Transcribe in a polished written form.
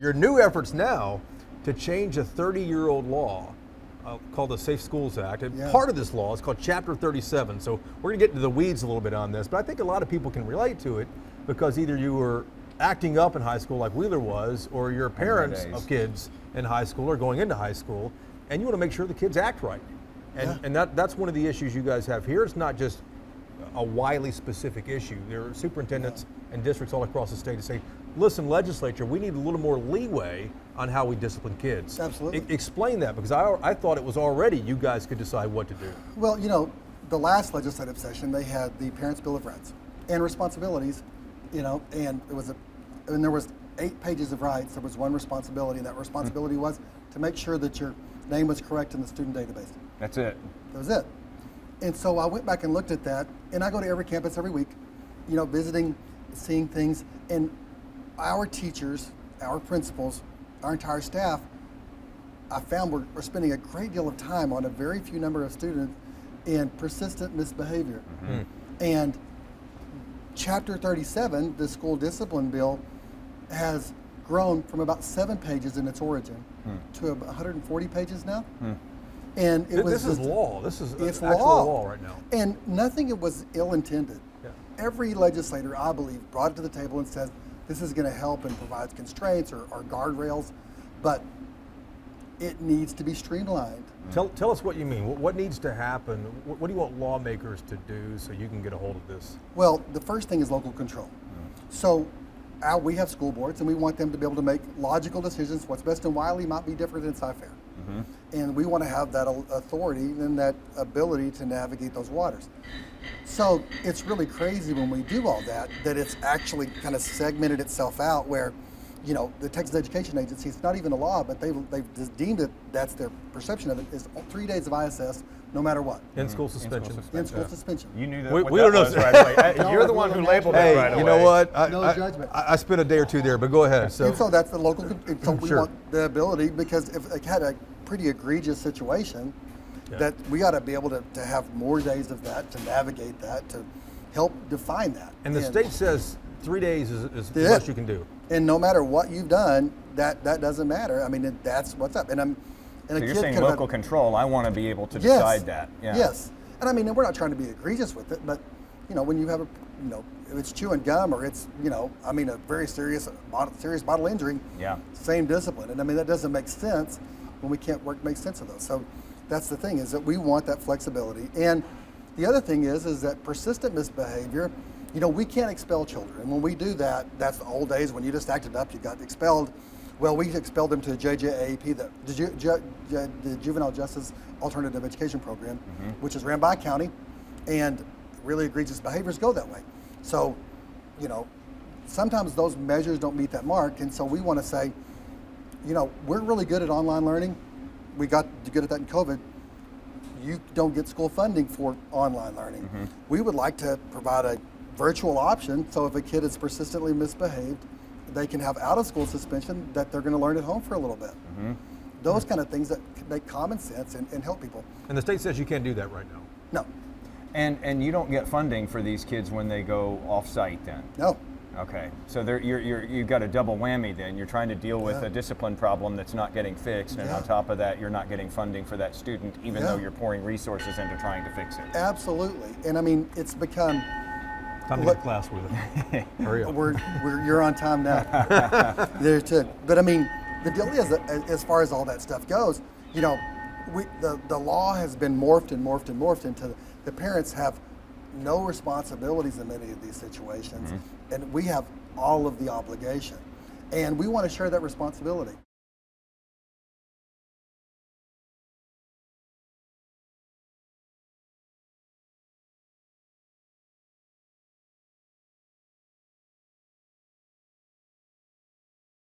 Your new efforts now to change a 30-year-old law called the Safe Schools Act. And Yes. part of this law is called Chapter 37. So we're going to get into the weeds a little bit on this, but I think a lot of people can relate to it because either you were acting up in high school like Wheeler was, or you're parents of kids in high school or going into high school, and you want to make sure the kids act right. And that's one of the issues you guys have here. It's not just a Wylie specific issue. There are superintendents and districts all across the state to say, listen, legislature, we need a little more leeway on how we discipline kids. Absolutely. Explain that, because I thought it was already you guys could decide what to do. Well, you know, the last legislative session, they had the Parents' Bill of Rights and responsibilities, you know, and there was 8 pages of rights. There was one responsibility, and that responsibility was to make sure that your name was correct in the student database. That's it. That was it. And so I went back and looked at that, and I go to every campus every week, you know, visiting, seeing things, and our teachers, our principals, our entire staff, I found we're spending a great deal of time on a very few number of students in persistent misbehavior. Mm-hmm. And Chapter 37, the school discipline bill, has grown from about 7 pages in its origin to about 140 pages now. And This is law. This is it's actual law right now. And nothing was ill-intended. Yeah. Every legislator, I believe, brought it to the table and says, this is going to help and provides constraints or guardrails, but it needs to be streamlined. Tell us what you mean. What needs to happen? What do you want lawmakers to do so you can get a hold of this? Well, the first thing is local control. So we have school boards, and we want them to be able to make logical decisions. What's best in Wylie might be different than Cy-Fair. And we want to have that authority and that ability to navigate those waters. So it's really crazy when we do all that it's actually kind of segmented itself out where, you know, the Texas Education Agency, it's not even a law, but they've just deemed it, that's their perception of it, is 3 days of ISS no matter what. In-school suspension. In-school suspension. You knew that. We what don't that know. was right away. You're the one who labeled Hey, it right away. you know what? No judgment. I spent a day or two there, but go ahead. And so that's the local, so we Sure. want the ability, because if it had a pretty egregious situation, that we ought to be able to have more days of that, to navigate that, to help define that. And the state says 3 days is the best you can do. And no matter what you've done, that doesn't matter. I mean, that's what's up. And So you're saying local control. I want to be able to decide that. Yeah. Yes. And I mean, we're not trying to be egregious with it, but you know, when you have if it's chewing gum or it's, I mean, a very serious bodily injury, same discipline. And I mean, that doesn't make sense when we can't make sense of those. So that's the thing, is that we want that flexibility. And the other thing is that persistent misbehavior, we can't expel children. And when we do that, that's the old days when you just acted up, you got expelled. Well, we expelled them to the JJAP, the Juvenile Justice Alternative Education Program, which is ran by a county, and really egregious behaviors go that way. So, sometimes those measures don't meet that mark, and so we want to say, we're really good at online learning. We got good at that in COVID. You don't get school funding for online learning. We would like to provide a virtual option, so if a kid is persistently misbehaved, they can have out-of-school suspension that they're going to learn at home for a little bit. Those kind of things that make common sense and help people. And the state says you can't do that right now. No. And you don't get funding for these kids when they go off-site then? No. Okay, so you've got a double whammy then. You're trying to deal with a discipline problem that's not getting fixed, and on top of that, you're not getting funding for that student, even though you're pouring resources into trying to fix it. Absolutely. And I mean, it's become... Time to get class with it. Hurry up. You're on time now. There too. But I mean, the deal is that as far as all that stuff goes, the law has been morphed into the parents have no responsibilities in many of these situations, and we have all of the obligation, and we want to share that responsibility.